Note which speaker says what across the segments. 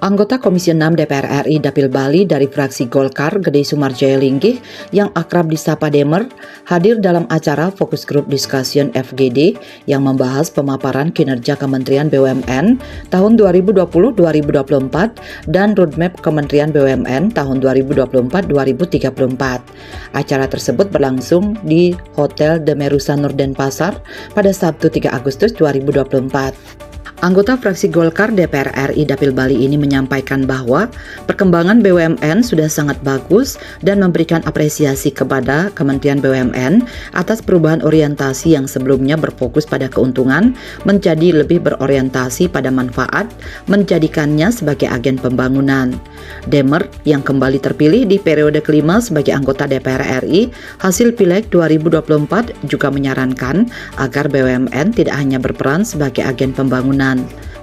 Speaker 1: Anggota Komisi 6 DPR RI Dapil Bali dari fraksi Golkar Gede Sumarjaya Linggih yang akrab disapa Demer hadir dalam acara Focus Group Discussion FGD yang membahas pemaparan kinerja Kementerian BUMN tahun 2020-2024 dan Roadmap Kementerian BUMN tahun 2024-2034. Acara tersebut berlangsung di Hotel Demerusa Nur Denpasar pada Sabtu 3 Agustus 2024. Anggota fraksi Golkar DPR RI Dapil Bali ini menyampaikan bahwa perkembangan BUMN sudah sangat bagus dan memberikan apresiasi kepada Kementerian BUMN atas perubahan orientasi yang sebelumnya berfokus pada keuntungan menjadi lebih berorientasi pada manfaat, menjadikannya sebagai agen pembangunan. Demer yang kembali terpilih di periode kelima sebagai anggota DPR RI hasil Pileg 2024 juga menyarankan agar BUMN tidak hanya berperan sebagai agen pembangunan.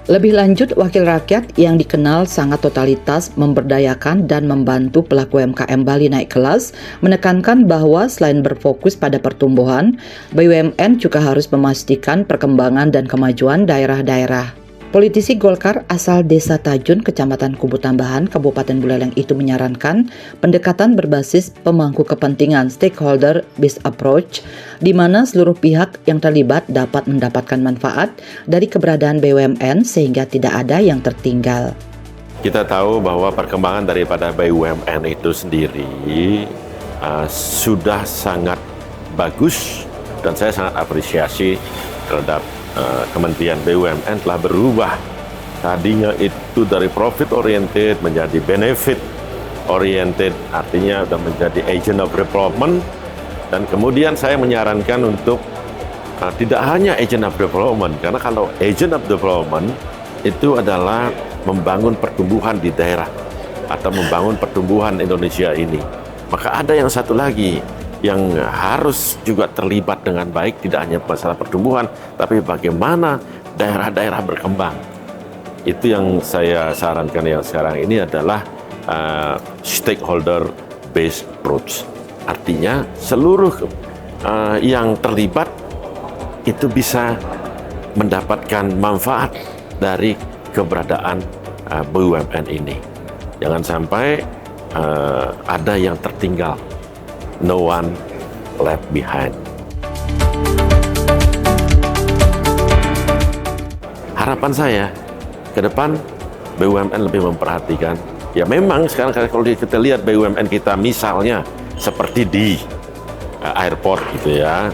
Speaker 1: Lebih lanjut, wakil rakyat yang dikenal sangat totalitas, memberdayakan dan membantu pelaku UMKM Bali naik kelas, menekankan bahwa selain berfokus pada pertumbuhan, BUMN juga harus memastikan perkembangan dan kemajuan daerah-daerah. Politisi Golkar asal Desa Tajun, Kecamatan Kubu Tambahan, Kabupaten Buleleng itu menyarankan pendekatan berbasis pemangku kepentingan stakeholder based approach, di mana seluruh pihak yang terlibat dapat mendapatkan manfaat dari keberadaan BUMN sehingga tidak ada yang tertinggal.
Speaker 2: Kita tahu bahwa perkembangan daripada BUMN itu sendiri sudah sangat bagus dan saya sangat apresiasi terhadap Kementerian BUMN telah berubah. Tadinya itu dari profit oriented menjadi benefit oriented, artinya sudah menjadi agent of development. Dan kemudian saya menyarankan untuk tidak hanya agent of development, karena kalau agent of development itu adalah membangun pertumbuhan di daerah atau membangun pertumbuhan Indonesia ini. Maka ada yang satu lagi yang harus juga terlibat dengan baik, tidak hanya masalah pertumbuhan, tapi bagaimana daerah-daerah berkembang. Itu yang saya sarankan yang sekarang ini adalah stakeholder based approach. Artinya seluruh yang terlibat itu bisa mendapatkan manfaat dari keberadaan BUMN ini. Jangan sampai ada yang tertinggal. No one left behind. Harapan saya ke depan BUMN lebih memperhatikan. Ya memang sekarang kalau kita lihat BUMN kita misalnya seperti di airport gitu ya,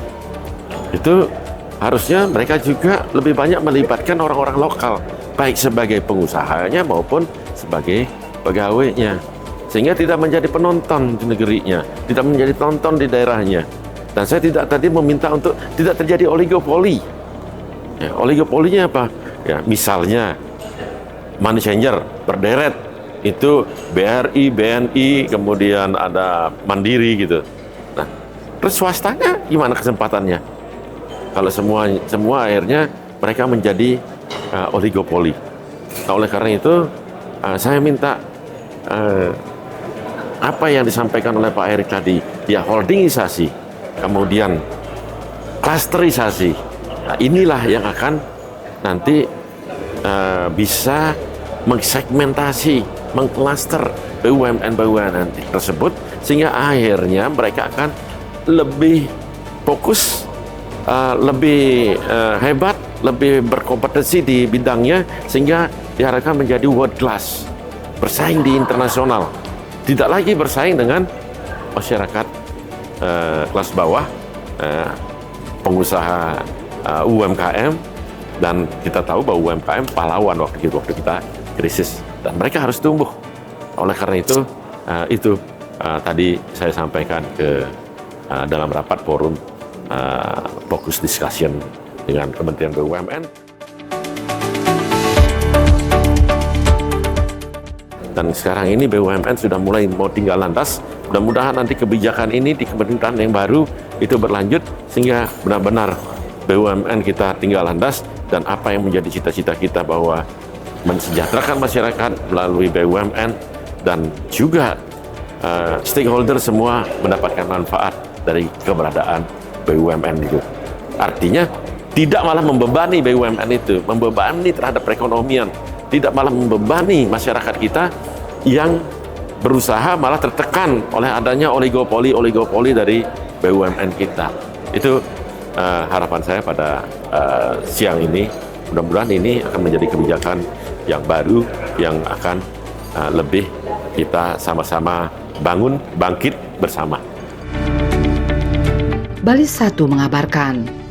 Speaker 2: itu harusnya mereka juga lebih banyak melibatkan orang-orang lokal, baik sebagai pengusahanya maupun sebagai pegawainya. Sehingga tidak menjadi penonton di negerinya, tidak menjadi penonton di daerahnya. Dan saya tidak tadi meminta untuk tidak terjadi oligopoli. Ya, oligopolinya apa? Ya, misalnya money changer berderet, itu BRI, BNI, kemudian ada Mandiri gitu. Nah, terus swastanya gimana kesempatannya? Kalau semua akhirnya mereka menjadi oligopoli. Nah, oleh karena itu saya minta apa yang disampaikan oleh Pak Erik tadi, ya holdingisasi, kemudian klasterisasi. Nah, inilah yang akan nanti bisa mengsegmentasi, mengklaster BUMN tersebut, sehingga akhirnya mereka akan lebih fokus, lebih hebat, lebih berkompetensi di bidangnya, sehingga diharapkan menjadi world class, bersaing di internasional. Tidak lagi bersaing dengan masyarakat kelas bawah, pengusaha UMKM, dan kita tahu bahwa UMKM pahlawan waktu kita krisis, dan mereka harus tumbuh. Oleh karena itu tadi saya sampaikan dalam rapat forum Focus Discussion dengan Kementerian BUMN. Dan sekarang ini BUMN sudah mulai mau tinggal landas. Mudah-mudahan nanti kebijakan ini di pemerintahan yang baru itu berlanjut sehingga benar-benar BUMN kita tinggal landas, dan apa yang menjadi cita-cita kita bahwa mensejahterakan masyarakat melalui BUMN dan juga stakeholder semua mendapatkan manfaat dari keberadaan BUMN itu. Artinya tidak malah membebani BUMN itu, membebani terhadap perekonomian, tidak malah membebani masyarakat kita yang berusaha malah tertekan oleh adanya oligopoli dari BUMN kita. Itu harapan saya pada siang ini. Mudah-mudahan ini akan menjadi kebijakan yang baru yang akan lebih kita sama-sama bangkit bersama.
Speaker 1: Bali 1 mengabarkan,